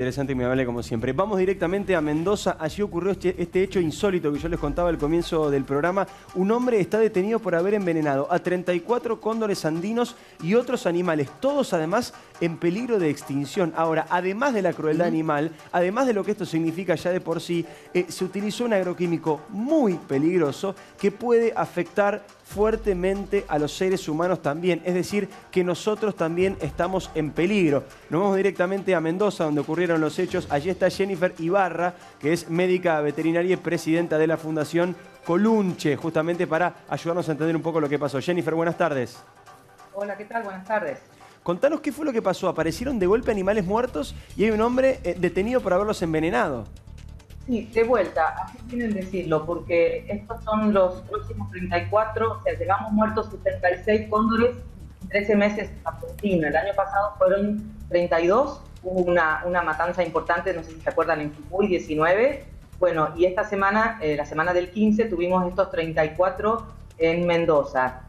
Interesante y muy amable como siempre. Vamos directamente a Mendoza. Allí ocurrió este hecho insólito que yo les contaba al comienzo del programa. Un hombre está detenido por haber envenenado a 34 cóndores andinos y otros animales, todos además en peligro de extinción. Ahora, además de la crueldad animal, además de lo que esto significa ya de por sí, se utilizó un agroquímico muy peligroso que puede afectar fuertemente a los seres humanos también. Es decir, que nosotros también estamos en peligro. Nos vamos directamente a Mendoza, donde ocurrieron los hechos. Allí está Jennifer Ibarra, que es médica veterinaria y presidenta de la Fundación Colunche, justamente para ayudarnos a entender un poco lo que pasó. Jennifer, buenas tardes. Hola, ¿qué tal? Buenas tardes. Contanos qué fue lo que pasó. Aparecieron de golpe animales muertos y hay un hombre detenido por haberlos envenenado. Sí, de vuelta, así tienen que decirlo, porque estos son los próximos 34, o sea, llevamos muertos 76 cóndores en 13 meses en Argentina. El año pasado fueron 32, hubo una matanza importante, no sé si se acuerdan, en Jujuy, 19. Bueno, y esta semana, la semana del 15, tuvimos estos 34 en Mendoza.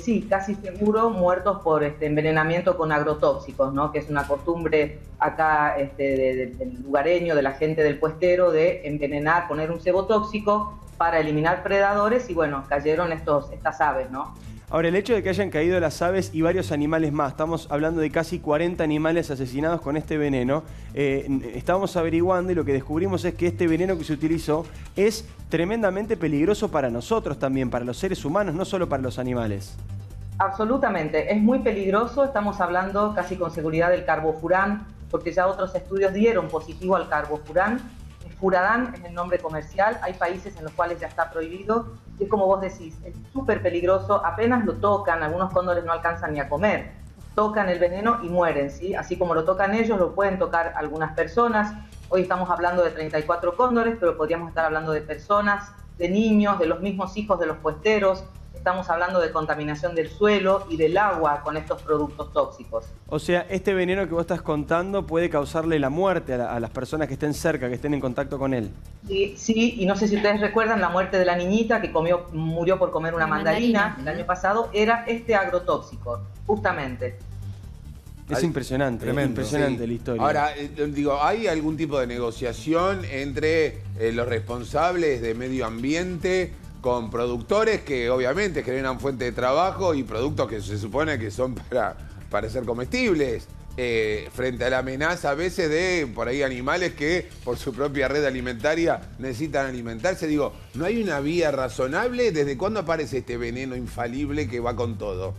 Sí, casi seguro muertos por envenenamiento con agrotóxicos, ¿no? Que es una costumbre acá del lugareño, de la gente del puestero, de envenenar, poner un cebo tóxico para eliminar predadores y bueno, cayeron estas aves, ¿no? Ahora, el hecho de que hayan caído las aves y varios animales más, estamos hablando de casi 40 animales asesinados con este veneno, estábamos averiguando y lo que descubrimos es que este veneno que se utilizó es tremendamente peligroso para nosotros también, para los seres humanos, no solo para los animales. Absolutamente, es muy peligroso, estamos hablando casi con seguridad del carbofurán, porque ya otros estudios dieron positivo al carbofurán. Furadán es el nombre comercial, hay países en los cuales ya está prohibido y es como vos decís, es súper peligroso, apenas lo tocan, algunos cóndores no alcanzan ni a comer, tocan el veneno y mueren, ¿sí? Así como lo tocan ellos, lo pueden tocar algunas personas. Hoy estamos hablando de 34 cóndores, pero podríamos estar hablando de personas, de niños, de los mismos hijos de los puesteros. Estamos hablando de contaminación del suelo y del agua con estos productos tóxicos. O sea, este veneno que vos estás contando puede causarle la muerte a las personas que estén cerca, que estén en contacto con él. Sí, y no sé si ustedes recuerdan la muerte de la niñita que murió por comer una mandarina el año pasado, era este agrotóxico, justamente. Es impresionante, tremendo, impresionante sí. La historia. Ahora, digo, ¿hay algún tipo de negociación entre los responsables de medio ambiente con productores que obviamente generan fuente de trabajo y productos que se supone que son para ser comestibles, frente a la amenaza a veces de por ahí animales que por su propia red alimentaria necesitan alimentarse? Digo, ¿no hay una vía razonable? ¿Desde cuándo aparece este veneno infalible que va con todo?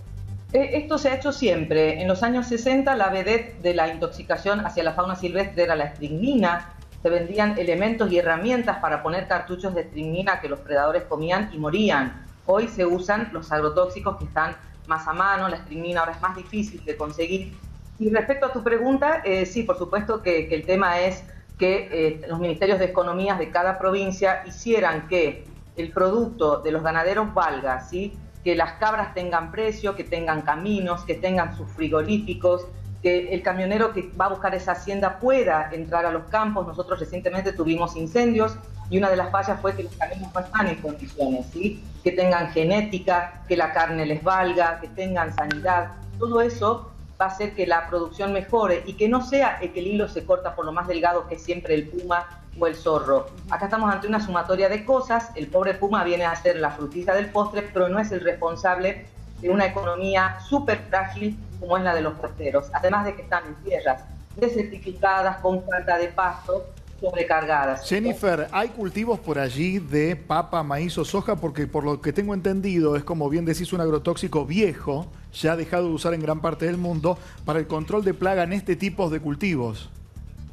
Esto se ha hecho siempre. En los años 60 la vedette de la intoxicación hacia la fauna silvestre era la estricnina. Se vendían elementos y herramientas para poner cartuchos de estricnina que los predadores comían y morían. Hoy se usan los agrotóxicos que están más a mano, la estricnina ahora es más difícil de conseguir. Y respecto a tu pregunta, sí, por supuesto que el tema es que los ministerios de economías de cada provincia hicieran que el producto de los ganaderos valga, ¿sí? Que las cabras tengan precio, que tengan caminos, que tengan sus frigoríficos, que el camionero que va a buscar esa hacienda pueda entrar a los campos. Nosotros recientemente tuvimos incendios y una de las fallas fue que los caminos no están en condiciones, ¿sí? Que tengan genética, que la carne les valga, que tengan sanidad. Todo eso va a hacer que la producción mejore y que no sea que el hilo se corta por lo más delgado que es siempre el puma o el zorro. Acá estamos ante una sumatoria de cosas. El pobre puma viene a ser la frutilla del postre, pero no es el responsable de una economía súper frágil como es la de los puesteros, además de que están en tierras desertificadas, con falta de pasto, sobrecargadas. Jennifer, ¿hay cultivos por allí de papa, maíz o soja? Porque por lo que tengo entendido es, como bien decís, un agrotóxico viejo, ya dejado de usar en gran parte del mundo, para el control de plaga en este tipo de cultivos.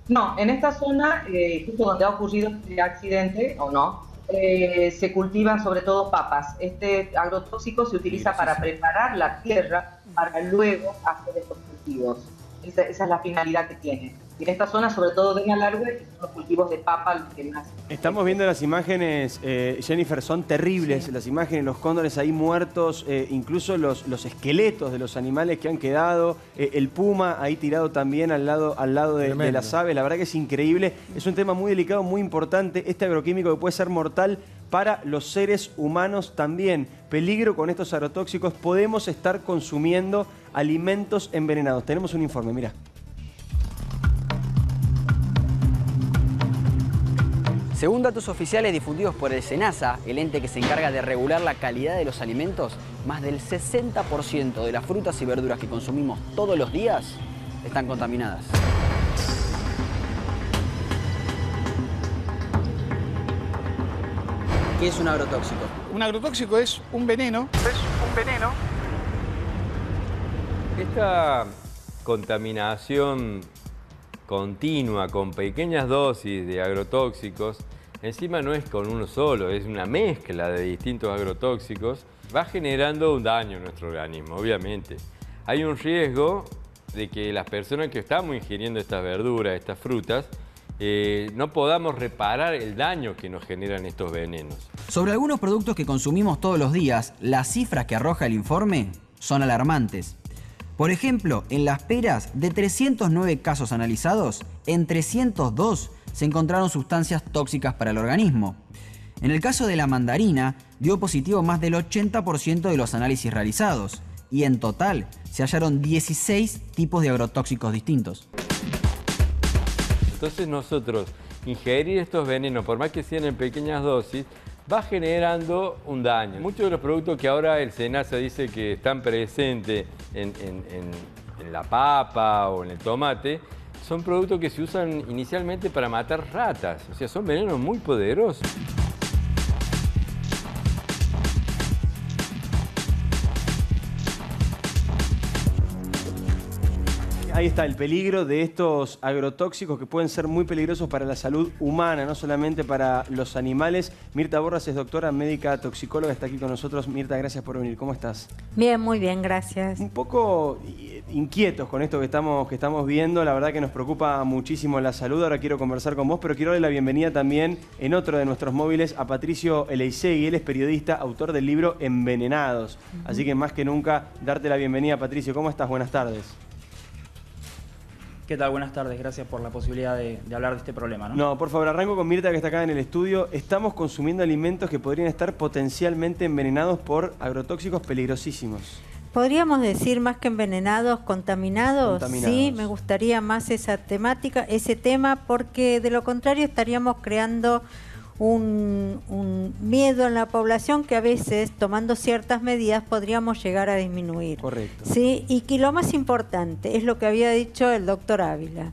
No, en esta zona, justo donde ha ocurrido este accidente, o no, se cultivan sobre todo papas. Este agrotóxico se utiliza para preparar la tierra para luego hacer estos cultivos. Esa es la finalidad que tiene. Y en esta zona, sobre todo de Malargüe, son los cultivos de papa los que más. Estamos viendo las imágenes, Jennifer, son terribles, sí. Las imágenes, los cóndores ahí muertos, incluso los esqueletos de los animales que han quedado, el puma ahí tirado también al lado de las aves. La verdad que es increíble, es un tema muy delicado, muy importante, este agroquímico que puede ser mortal para los seres humanos también. Peligro con estos agrotóxicos, podemos estar consumiendo alimentos envenenados. Tenemos un informe, mira. Según datos oficiales difundidos por el SENASA, el ente que se encarga de regular la calidad de los alimentos, más del 60% de las frutas y verduras que consumimos todos los días están contaminadas. ¿Qué es un agrotóxico? Un agrotóxico es un veneno. Esta contaminación continua con pequeñas dosis de agrotóxicos, encima no es con uno solo, es una mezcla de distintos agrotóxicos, va generando un daño en nuestro organismo, obviamente. Hay un riesgo de que las personas que estamos ingiriendo estas verduras, estas frutas, no podamos reparar el daño que nos generan estos venenos. Sobre algunos productos que consumimos todos los días, las cifras que arroja el informe son alarmantes. Por ejemplo, en las peras, de 309 casos analizados, en 302 se encontraron sustancias tóxicas para el organismo. En el caso de la mandarina, dio positivo más del 80% de los análisis realizados, y en total se hallaron 16 tipos de agrotóxicos distintos. Entonces nosotros ingerir estos venenos, por más que sean en pequeñas dosis, va generando un daño. Muchos de los productos que ahora el SENASA dice que están presentes en la papa o en el tomate, son productos que se usan inicialmente para matar ratas. O sea, son venenos muy poderosos. Ahí está el peligro de estos agrotóxicos que pueden ser muy peligrosos para la salud humana, no solamente para los animales. Mirta Borras es doctora médica toxicóloga, está aquí con nosotros. Mirta, gracias por venir. ¿Cómo estás? Bien, muy bien, gracias. Un poco inquietos con esto que estamos viendo. La verdad que nos preocupa muchísimo la salud. Ahora quiero conversar con vos, pero quiero darle la bienvenida también en otro de nuestros móviles a Patricio Eleisegui. Él es periodista, autor del libro Envenenados. Así que más que nunca, darte la bienvenida, Patricio. ¿Cómo estás? Buenas tardes. ¿Qué tal? Buenas tardes, gracias por la posibilidad de hablar de este problema, ¿no? No, por favor, arranco con Mirta, que está acá en el estudio. Estamos consumiendo alimentos que podrían estar potencialmente envenenados por agrotóxicos peligrosísimos. ¿Podríamos decir más que envenenados, contaminados? Sí, me gustaría más esa temática, ese tema, porque de lo contrario estaríamos creando un miedo en la población que a veces, tomando ciertas medidas, podríamos llegar a disminuir. Correcto. Sí, y que lo más importante es lo que había dicho el doctor Ávila.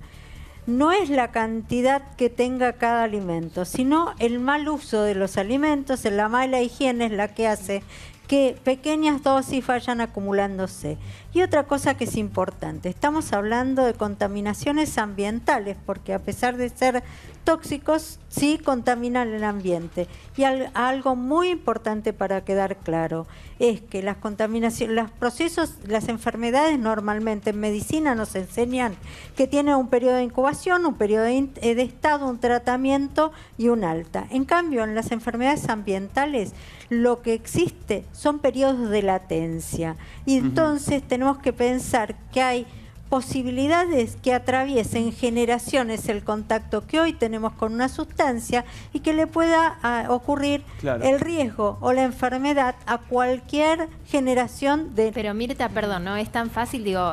No es la cantidad que tenga cada alimento, sino el mal uso de los alimentos, la mala higiene es la que hace que pequeñas dosis vayan acumulándose. Y otra cosa que es importante, estamos hablando de contaminaciones ambientales, porque a pesar de ser tóxicos, sí contaminan el ambiente. Y algo muy importante para quedar claro, es que las contaminaciones, los procesos, las enfermedades normalmente en medicina nos enseñan que tienen un periodo de incubación, un periodo de estado, un tratamiento y un alta. En cambio, en las enfermedades ambientales, lo que existe son periodos de latencia. Y entonces tenemos que pensar que hay posibilidades que atraviesen generaciones el contacto que hoy tenemos con una sustancia y que le pueda ocurrir el riesgo o la enfermedad a cualquier generación de... Pero Mirta, perdón, no es tan fácil, digo,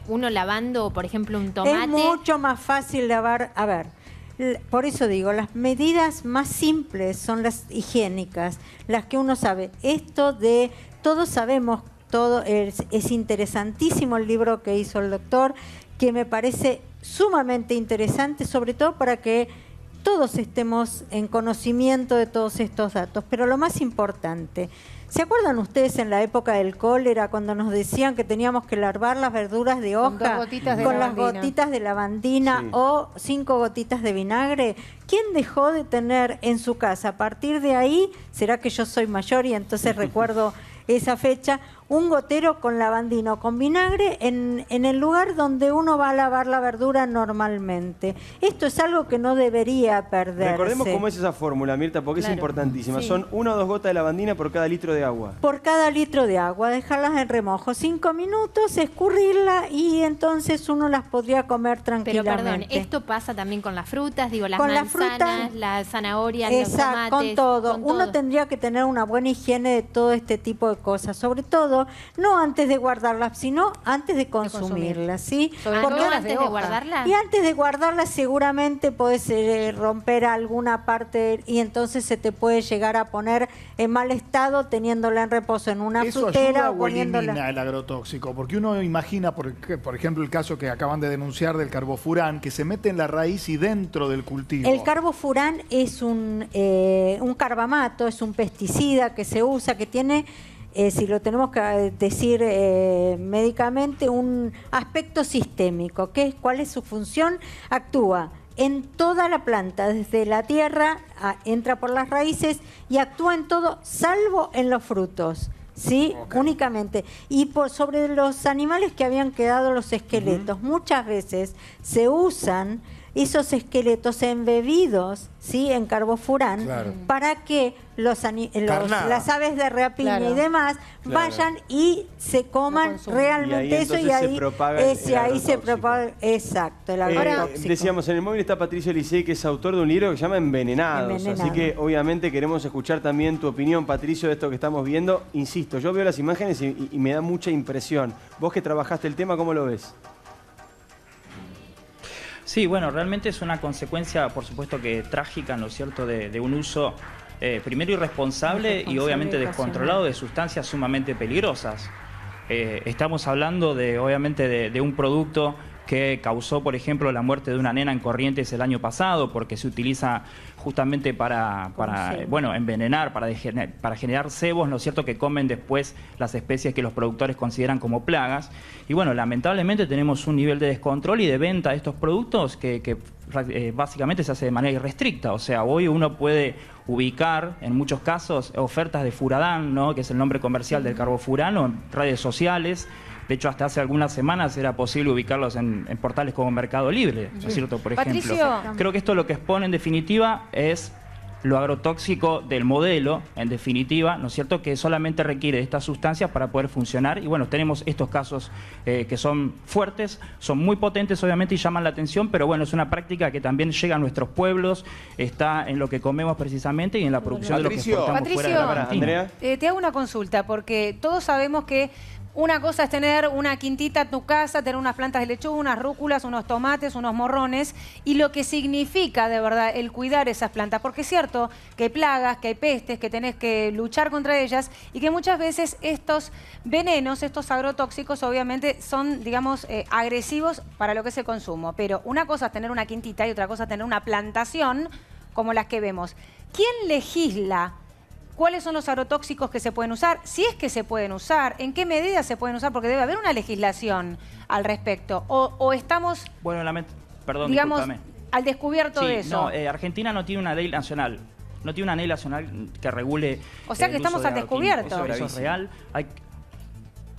uno lavando, por ejemplo, un tomate... Es mucho más fácil lavar, a ver... Por eso digo, las medidas más simples son las higiénicas, las que uno sabe. Esto de, todos sabemos, todo es interesantísimo el libro que hizo el doctor, que me parece sumamente interesante, sobre todo para que todos estemos en conocimiento de todos estos datos. Pero lo más importante, ¿se acuerdan ustedes en la época del cólera cuando nos decían que teníamos que lavar las verduras de hoja con las gotitas de lavandina o 5 gotitas de vinagre? ¿Quién dejó de tener en su casa? A partir de ahí, será que yo soy mayor y entonces recuerdo esa fecha, un gotero con lavandina o con vinagre en el lugar donde uno va a lavar la verdura normalmente. Esto es algo que no debería perderse. Recordemos cómo es esa fórmula, Mirta, porque es importantísima. Sí. Son 1 o 2 gotas de lavandina por cada litro de agua. Por cada litro de agua, dejarlas en remojo 5 minutos, escurrirla y entonces uno las podría comer tranquilamente. Pero perdón, esto pasa también con las frutas, digo, las manzanas, las zanahorias, los tomates. Con todo. Uno tendría que tener una buena higiene de todo este tipo de cosas, sobre todo riesgo, no antes de guardarlas, sino antes de consumirlas, ¿sí? Porque antes de guardarla. Y antes de guardarlas seguramente podés romper alguna parte y entonces se te puede llegar a poner en mal estado teniéndola en reposo en una frutera o poniéndola... elimina el agrotóxico? Porque uno imagina, por ejemplo, el caso que acaban de denunciar del carbofurán, que se mete en la raíz y dentro del cultivo. El carbofurán es un carbamato, es un pesticida que se usa, que tiene... si lo tenemos que decir médicamente, un aspecto sistémico. ¿Cuál es su función? Actúa en toda la planta, desde la tierra, entra por las raíces y actúa en todo, salvo en los frutos. ¿Sí? Okay. Únicamente. Y sobre los animales que habían quedado los esqueletos, muchas veces se usan esos esqueletos embebidos, ¿sí? En carbofurán, para que las aves de rapiña y demás vayan y se coman realmente eso, y ahí se propaga exacto, el agrotóxico. Decíamos, en el móvil está Patricio Licey, que es autor de un libro que se llama Envenenados. Así que obviamente queremos escuchar también tu opinión, Patricio, de esto que estamos viendo. Insisto, yo veo las imágenes y me da mucha impresión. Vos que trabajaste el tema, ¿cómo lo ves? Sí, bueno, realmente es una consecuencia, por supuesto que trágica, ¿no es cierto?, de un uso primero irresponsable y obviamente descontrolado de sustancias sumamente peligrosas. Estamos hablando obviamente de un producto que causó, por ejemplo, la muerte de una nena en Corrientes el año pasado, porque se utiliza justamente para envenenar, para generar cebos, ¿no es cierto?, que comen después las especies que los productores consideran como plagas. Y bueno, lamentablemente tenemos un nivel de descontrol y de venta de estos productos que básicamente se hace de manera irrestricta. O sea, hoy uno puede ubicar, en muchos casos, ofertas de furadán, ¿no?, que es el nombre comercial del carbofurano, en redes sociales. De hecho, hasta hace algunas semanas era posible ubicarlos en portales como Mercado Libre, ¿no es cierto? Por ejemplo. Patricio. Creo que esto lo que expone en definitiva es lo agrotóxico del modelo, en definitiva, ¿no es cierto?, que solamente requiere de estas sustancias para poder funcionar. Y bueno, tenemos estos casos que son fuertes, son muy potentes obviamente y llaman la atención, pero bueno, es una práctica que también llega a nuestros pueblos, está en lo que comemos precisamente y en la producción de lo que exportamos fuera de la Argentina. Te hago una consulta, porque todos sabemos que una cosa es tener una quintita en tu casa, tener unas plantas de lechuga, unas rúculas, unos tomates, unos morrones, y lo que significa de verdad el cuidar esas plantas. Porque es cierto que hay plagas, que hay pestes, que tenés que luchar contra ellas y que muchas veces estos venenos, estos agrotóxicos, obviamente son, digamos, agresivos para lo que es el consumo. Pero una cosa es tener una quintita y otra cosa es tener una plantación como las que vemos. ¿Quién legisla cuáles son los agrotóxicos que se pueden usar? Si es que se pueden usar, ¿en qué medida se pueden usar? Porque debe haber una legislación al respecto. O estamos, perdón, digamos, discúlpame, al descubierto de eso. No, Argentina no tiene una ley nacional. No tiene una ley nacional que regule. O sea que estamos al descubierto. Eso es real.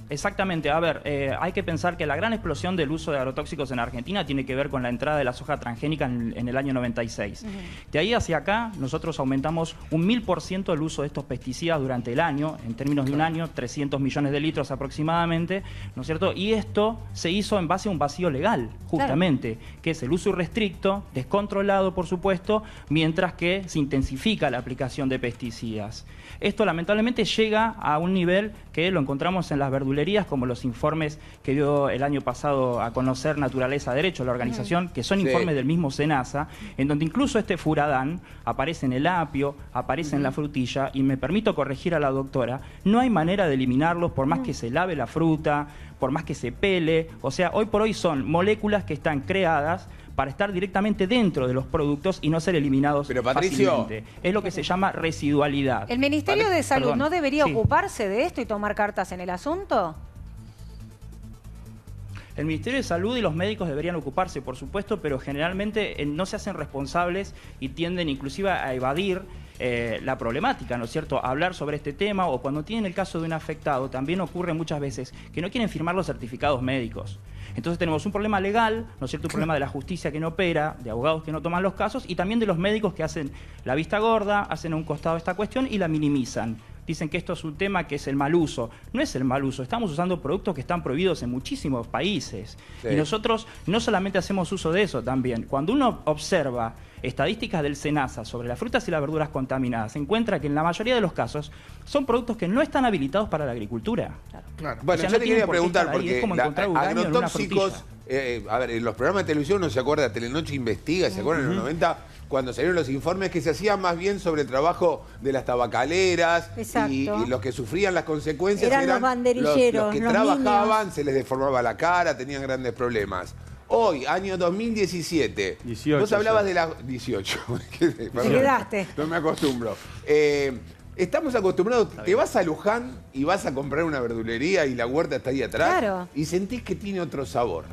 Exactamente, a ver, hay que pensar que la gran explosión del uso de agrotóxicos en Argentina tiene que ver con la entrada de la soja transgénica en el año 96. De ahí hacia acá, nosotros aumentamos un 1000% el uso de estos pesticidas durante el año, en términos de un año, 300 millones de litros aproximadamente, ¿no es cierto? Y esto se hizo en base a un vacío legal, justamente, que es el uso irrestricto, descontrolado, por supuesto, mientras que se intensifica la aplicación de pesticidas. Esto lamentablemente llega a un nivel que lo encontramos en las verdulerías, como los informes que dio el año pasado a conocer Naturaleza Derecho, la organización, que son informes del mismo SENASA, en donde incluso este furadán aparece en el apio, aparece en la frutilla, y me permito corregir a la doctora, no hay manera de eliminarlos por más que se lave la fruta, por más que se pele. O sea, hoy por hoy son moléculas que están creadas para estar directamente dentro de los productos y no ser eliminados fácilmente. Es lo que se llama residualidad. ¿El Ministerio de Salud no debería ocuparse de esto y tomar cartas en el asunto? El Ministerio de Salud y los médicos deberían ocuparse, por supuesto, pero generalmente no se hacen responsables y tienden inclusive a evadir la problemática, ¿no es cierto? Hablar sobre este tema, o cuando tienen el caso de un afectado, también ocurre muchas veces que no quieren firmar los certificados médicos. Entonces tenemos un problema legal, ¿no es cierto? Un problema de la justicia que no opera, de abogados que no toman los casos y también de los médicos que hacen la vista gorda, hacen a un costado esta cuestión y la minimizan. Dicen que esto es un tema que es el mal uso. No es el mal uso, estamos usando productos que están prohibidos en muchísimos países. Y nosotros no solamente hacemos uso de eso también. Cuando uno observa estadísticas del SENASA sobre las frutas y las verduras contaminadas, se encuentra que en la mayoría de los casos son productos que no están habilitados para la agricultura. Claro. Bueno, O sea, yo no le tienen quería por qué preguntar, estar ahí, porque es como encontrar uranio en una agrotóxicos, a ver, en los programas de televisión uno se acuerda, Telenoche Investiga, ¿se acuerdan? En los 90, cuando salieron los informes que se hacían más bien sobre el trabajo de las tabacaleras y los que sufrían las consecuencias eran los banderilleros, los que los trabajaban, niños. se les deformaba la cara, tenían grandes problemas. Hoy, año 2017, 18, vos hablabas sí. de la... 18. Te quedaste. No me acostumbro. Estamos acostumbrados, te vas a Luján y vas a comprar una verdulería y la huerta está ahí atrás y sentís que tiene otro sabor,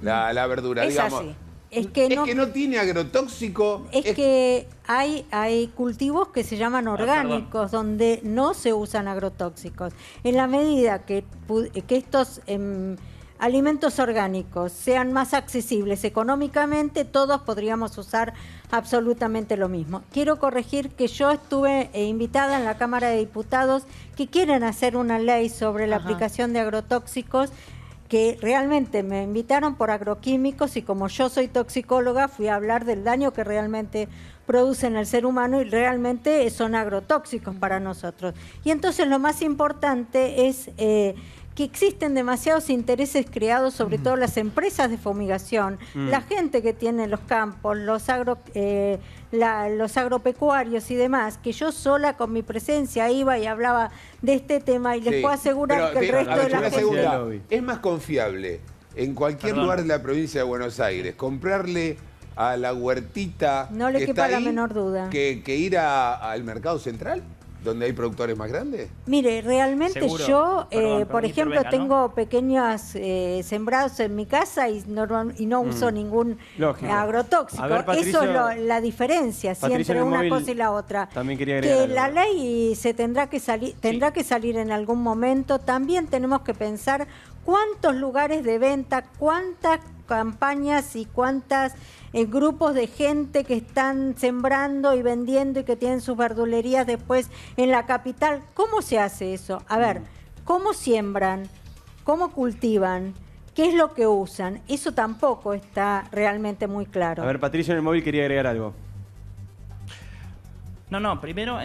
la verdura, Es digamos. así. Es que no tiene agrotóxico. Es que hay cultivos que se llaman orgánicos, donde no se usan agrotóxicos. En la medida que estos alimentos orgánicos sean más accesibles económicamente, todos podríamos usar absolutamente lo mismo. Quiero corregir que yo estuve invitada en la Cámara de Diputados que quieren hacer una ley sobre la aplicación de agrotóxicos, que realmente me invitaron por agroquímicos y como yo soy toxicóloga fui a hablar del daño que realmente producen al ser humano y realmente son agrotóxicos para nosotros. Y entonces lo más importante es que existen demasiados intereses creados, sobre todo las empresas de fumigación, la gente que tiene los campos, los agropecuarios y demás, que yo sola con mi presencia iba y hablaba de este tema y les puedo asegurar que el resto de la gente... Es más confiable en cualquier lugar de la provincia de Buenos Aires comprarle a la huertita no le que quepa está la ahí, menor duda que ir al mercado central, donde hay productores más grandes. Mire, realmente Seguro. yo, Perdón, por ejemplo, intervenga, ¿no? tengo pequeños sembrados en mi casa y no uso ningún agrotóxico. A ver, Patricio, eso es la diferencia Patricio, entre en el una móvil cosa y la otra. también quería agregar Que algo. la ley se tendrá que salir en algún momento. También tenemos que pensar cuántos lugares de venta, cuántas campañas y cuántas grupos de gente que están sembrando y vendiendo y que tienen sus verdulerías después en la capital. ¿Cómo se hace eso? A ver, ¿cómo siembran? ¿Cómo cultivan? ¿Qué es lo que usan? Eso tampoco está realmente muy claro. A ver, Patricio en el móvil quería agregar algo. No, primero,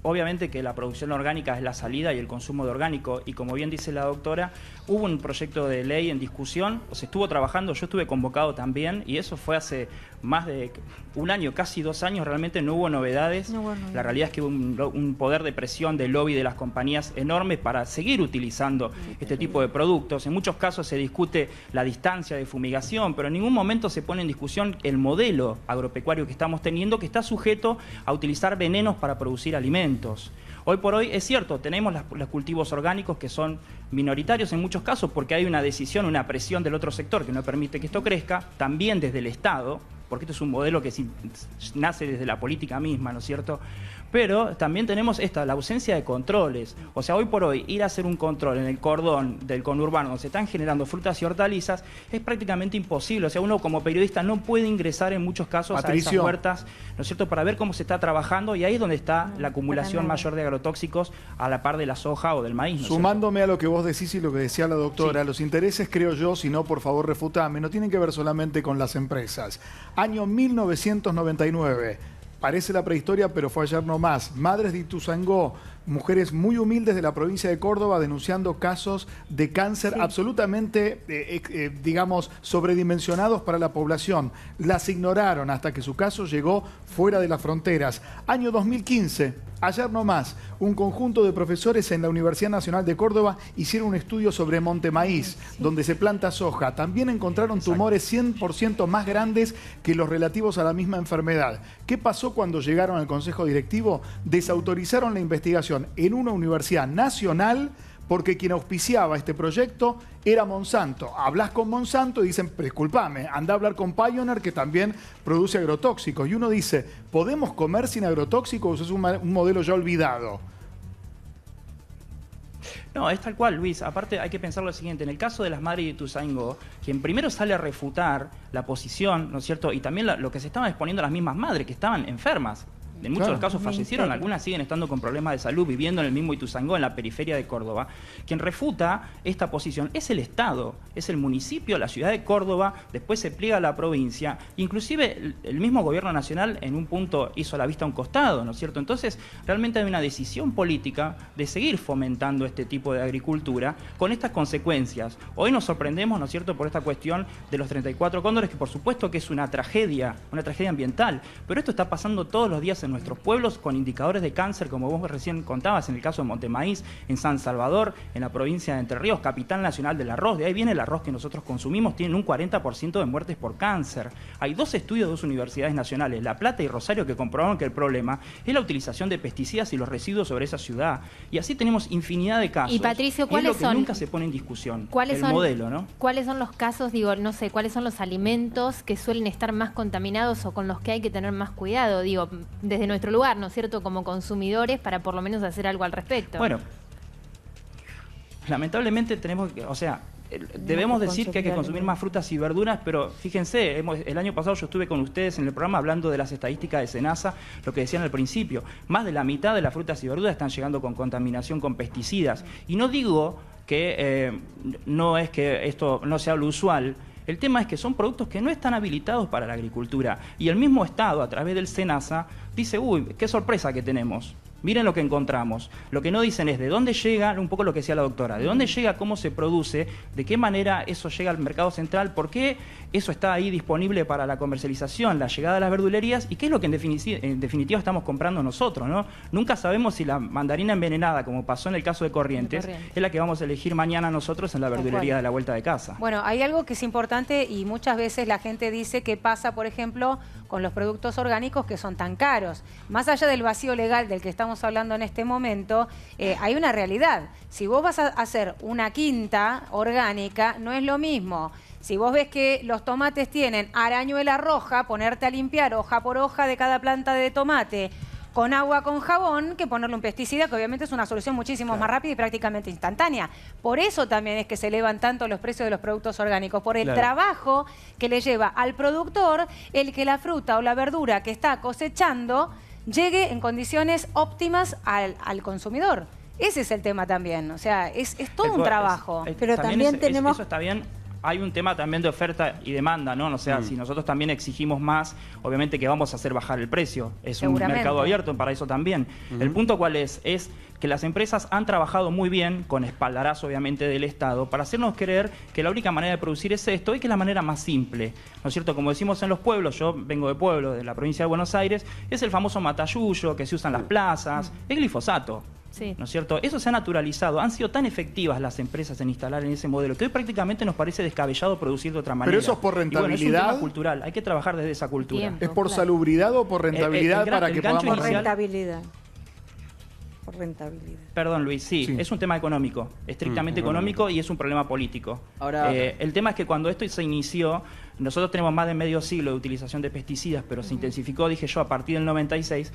obviamente que la producción orgánica es la salida y el consumo de orgánico, y como bien dice la doctora, hubo un proyecto de ley en discusión, se estuvo trabajando, yo estuve convocado también, y eso fue hace más de un año, casi 2 años, realmente no hubo novedades. La realidad es que hubo un poder de presión del lobby de las compañías enorme para seguir utilizando este tipo de productos. En muchos casos se discute la distancia de fumigación, pero en ningún momento se pone en discusión el modelo agropecuario que estamos teniendo, que está sujeto a utilizar venenos para producir alimentos. Hoy por hoy es cierto, tenemos los cultivos orgánicos que son minoritarios en muchos casos porque hay una decisión, una presión del otro sector que no permite que esto crezca, también desde el Estado, porque esto es un modelo que nace desde la política misma, ¿no es cierto? Pero también tenemos la ausencia de controles. O sea, hoy por hoy, ir a hacer un control en el cordón del conurbano donde se están generando frutas y hortalizas es prácticamente imposible. O sea, uno como periodista no puede ingresar en muchos casos a esas huertas, ¿no es cierto?, para ver cómo se está trabajando, y ahí es donde está la acumulación mayor de agrotóxicos a la par de la soja o del maíz. ¿no? Sumándome a lo que vos decís y lo que decía la doctora, los intereses, creo yo, si no, por favor, refutame, no tienen que ver solamente con las empresas. Año 1999. Parece la prehistoria, pero fue ayer nomás. Madres de Ituzaingó, mujeres muy humildes de la provincia de Córdoba, denunciando casos de cáncer absolutamente, digamos, sobredimensionados para la población. Las ignoraron hasta que su caso llegó fuera de las fronteras. Año 2015, ayer nomás, un conjunto de profesores en la Universidad Nacional de Córdoba hicieron un estudio sobre Monte Maíz, donde se planta soja. También encontraron tumores 100% más grandes que los relativos a la misma enfermedad. ¿Qué pasó cuando llegaron al Consejo Directivo? Desautorizaron la investigación en una universidad nacional porque quien auspiciaba este proyecto era Monsanto. Hablas con Monsanto y dicen, disculpame, anda a hablar con Pioneer, que también produce agrotóxicos. Y uno dice, ¿podemos comer sin agrotóxicos o es un modelo ya olvidado? No, es tal cual, Luis. Aparte hay que pensar lo siguiente. En el caso de las madres de Ituzaingó, quien primero sale a refutar la posición, ¿no es cierto?, y también lo que se estaban exponiendo las mismas madres que estaban enfermas. en muchos de los casos fallecieron, algunas siguen estando con problemas de salud, viviendo en el mismo Ituzaingó, en la periferia de Córdoba. Quien refuta esta posición es el Estado, es el municipio, la ciudad de Córdoba, después se pliega a la provincia, inclusive el mismo gobierno nacional en un punto hizo la vista a un costado, ¿no es cierto? Entonces, realmente hay una decisión política de seguir fomentando este tipo de agricultura con estas consecuencias. Hoy nos sorprendemos, ¿no es cierto?, por esta cuestión de los 34 cóndores, que por supuesto que es una tragedia ambiental, pero esto está pasando todos los días en nuestros pueblos con indicadores de cáncer, como vos recién contabas, en el caso de Montemaíz, en San Salvador, en la provincia de Entre Ríos, capital nacional del arroz. De ahí viene el arroz que nosotros consumimos, tienen un 40% de muertes por cáncer. Hay 2 estudios de 2 universidades nacionales, La Plata y Rosario, que comprobaron que el problema es la utilización de pesticidas y los residuos sobre esa ciudad. Y así tenemos infinidad de casos. Y Patricio, ¿cuáles son? Nunca se pone en discusión. ¿Cuáles son, modelo, ¿no? ¿Cuáles son los casos, digo, no sé, cuáles son los alimentos que suelen estar más contaminados o con los que hay que tener más cuidado, digo, desde nuestro lugar, ¿no es cierto?, como consumidores, para por lo menos hacer algo al respecto? Bueno, lamentablemente tenemos que, o sea, debemos decir que hay que consumir más frutas y verduras, pero fíjense, el año pasado yo estuve con ustedes en el programa hablando de las estadísticas de SENASA, lo que decían al principio, más de la mitad de las frutas y verduras están llegando con contaminación con pesticidas. Y no digo que no es que esto no sea lo usual. El tema es que son productos que no están habilitados para la agricultura. Y el mismo Estado, a través del SENASA, dice, uy, qué sorpresa que tenemos. Miren lo que encontramos. Lo que no dicen es de dónde llega, un poco lo que decía la doctora, de dónde llega, cómo se produce, de qué manera eso llega al mercado central, por qué eso está ahí disponible para la comercialización, la llegada a las verdulerías y qué es lo que en definitiva estamos comprando nosotros, ¿no? Nunca sabemos si la mandarina envenenada, como pasó en el caso de Corrientes, es la que vamos a elegir mañana nosotros en la verdulería de la vuelta de casa. Bueno, hay algo que es importante y muchas veces la gente dice que pasa, por ejemplo, con los productos orgánicos que son tan caros. Más allá del vacío legal del que estamos hablando en este momento, hay una realidad. Si vos vas a hacer una quinta orgánica, no es lo mismo. Si vos ves que los tomates tienen arañuela roja, ponerte a limpiar hoja por hoja de cada planta de tomate con agua, con jabón, que ponerle un pesticida, que obviamente es una solución muchísimo más rápida y prácticamente instantánea. Por eso también es que se elevan tanto los precios de los productos orgánicos, por el trabajo que le lleva al productor el que la fruta o la verdura que está cosechando llegue en condiciones óptimas al consumidor. Ese es el tema también, o sea, es todo un trabajo. Pero también tenemos... Eso está bien. Hay un tema también de oferta y demanda, ¿no? O sea, si nosotros también exigimos más, obviamente que vamos a hacer bajar el precio. Es un mercado abierto para eso también. El punto ¿cuál es? Es que las empresas han trabajado muy bien, con espaldarazo obviamente del Estado, para hacernos creer que la única manera de producir es esto y que es la manera más simple, ¿no es cierto? Como decimos en los pueblos, yo vengo de pueblo, de la provincia de Buenos Aires, es el famoso matayuyo que se usa en las plazas, es glifosato. Sí. ¿No es cierto? Eso se ha naturalizado. Han sido tan efectivas las empresas en instalar en ese modelo que hoy prácticamente nos parece descabellado producir de otra manera. Pero eso es por rentabilidad. Y bueno, es un tema cultural. Hay que trabajar desde esa cultura. ¿Es por salubridad o por rentabilidad para que podamos...? Por rentabilidad. Por rentabilidad. Perdón, Luis, sí, es un tema económico, estrictamente económico y es un problema político. Ahora, el tema es que cuando esto se inició, nosotros tenemos más de medio siglo de utilización de pesticidas, pero se intensificó, dije yo, a partir del 96,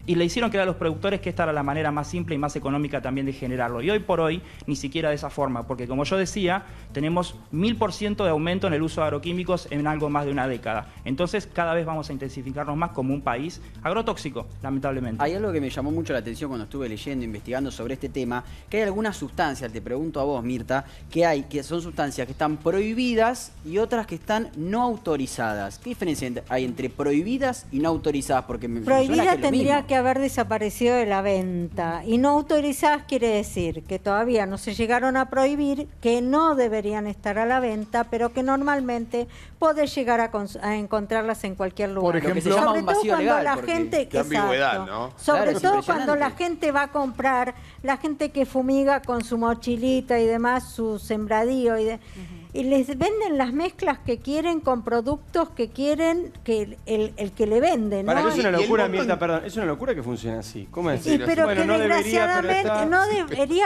y le hicieron creer a los productores que esta era la manera más simple y más económica también de generarlo. Y hoy por hoy, ni siquiera de esa forma, porque como yo decía, tenemos 1000% de aumento en el uso de agroquímicos en algo más de una década. Entonces, cada vez vamos a intensificarnos más como un país agrotóxico, lamentablemente. Hay algo que me llamó mucho la atención cuando estuve leyendo, investigando sobre este tema, que hay algunas sustancias, te pregunto a vos, Mirta, que son sustancias que están prohibidas y otras que están no autorizadas. ¿Qué diferencia hay entre prohibidas y no autorizadas? Porque prohibidas tendría que haber desaparecido de la venta y no autorizadas quiere decir que todavía no se llegaron a prohibir, que no deberían estar a la venta, pero que normalmente podés llegar a encontrarlas en cualquier lugar. Por ejemplo, sobre todo cuando la gente, qué ambigüedad, ¿no? Sobre todo cuando la gente va a comprar, la gente que fumiga con su mochilita y demás, su sembradío y les venden las mezclas que quieren con productos que quieren que el que le venden, ¿no? Para que es una locura, Mirta, perdón, es una locura que funcione así. ¿Cómo es? Sí, pero bueno, que no desgraciadamente,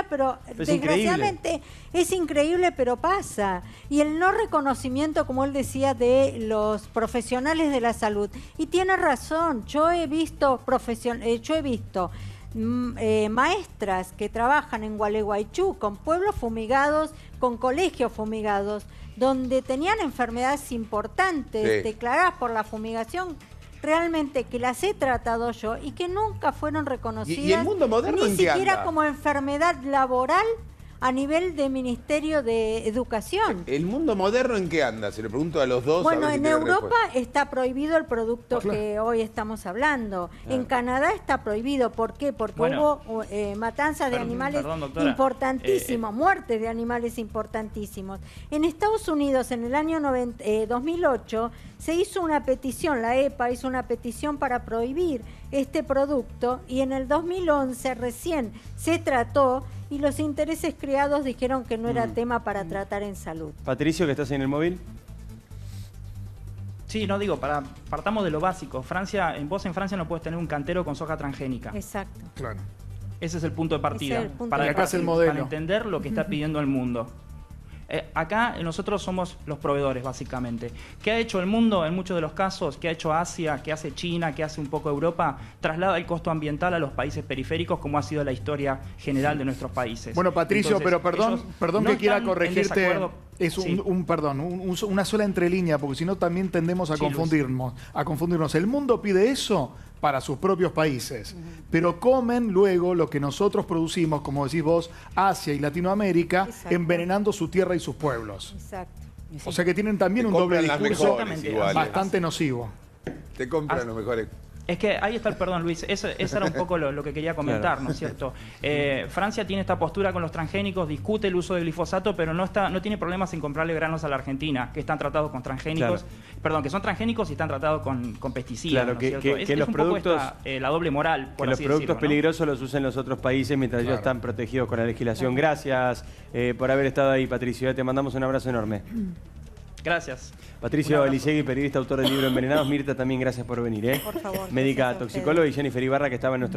pero desgraciadamente es increíble, pero pasa. Y el no reconocimiento, como él decía, de los profesionales de la salud. Y tiene razón, yo he visto maestras que trabajan en Gualeguaychú con pueblos fumigados, con colegios fumigados, donde tenían enfermedades importantes declaradas por la fumigación realmente que las he tratado yo y que nunca fueron reconocidas ¿Y el mundo moderno ni en qué siquiera anda? como enfermedad laboral a nivel de Ministerio de Educación. ¿El mundo moderno en qué anda? Se lo pregunto a los dos. Bueno, a ver si en tienen Europa respuesta. está prohibido el producto que hoy estamos hablando. En Canadá está prohibido. ¿Por qué? Porque Bueno, hubo matanzas de animales doctora. importantísimos, muertes de animales importantísimos. En Estados Unidos, en el año 2008, se hizo una petición, la EPA hizo una petición para prohibir este producto y en el 2011 recién se trató y los intereses creados dijeron que no era tema para tratar en salud. Patricio, que estás en el móvil. Sí, no digo, partamos de lo básico. Vos en Francia no puedes tener un cantero con soja transgénica. Exacto. Claro. Ese es el punto de partida. Ese es el punto para, de acá es el modelo. para entender lo que está pidiendo el mundo. Acá nosotros somos los proveedores, básicamente. ¿Qué ha hecho el mundo en muchos de los casos? ¿Qué ha hecho Asia? ¿Qué hace China? ¿Qué hace un poco Europa? Traslada el costo ambiental a los países periféricos, como ha sido la historia general de nuestros países. Bueno, Patricio, Entonces, pero ellos perdón no que quiera están en corregirte. desacuerdo. Es Sí. una sola entrelínea, porque si no también tendemos a Sí, Luis. confundirnos. El mundo pide eso para sus propios países, pero comen luego lo que nosotros producimos, como decís vos, Asia y Latinoamérica, Exacto. envenenando su tierra y sus pueblos. Exacto. O sea que tienen también Te un doble compran las discurso mejores igual. bastante nocivo. Te compran los mejores. Es que ahí está el perdón, Luis. Eso era un poco lo que quería comentar, Claro. ¿no es cierto? Francia tiene esta postura con los transgénicos, discute el uso de glifosato, pero no tiene problemas en comprarle granos a la Argentina, que están tratados con transgénicos. Claro. Perdón, que son transgénicos y están tratados con pesticidas. Claro, ¿no es que- cierto? que Es los un poco productos- la doble moral, Que por los así productos decirlo, ¿no? peligrosos los usen los otros países mientras ellos están protegidos con la legislación. Gracias por haber estado ahí, Patricio. Te mandamos un abrazo enorme. Gracias. Patricio Un abrazo. Elisegui, periodista, autor del libro Envenenados. Mirta, también gracias por venir. Por favor, Médica gracias a ustedes. toxicóloga, y Jennifer Ibarra, que estaba en nuestro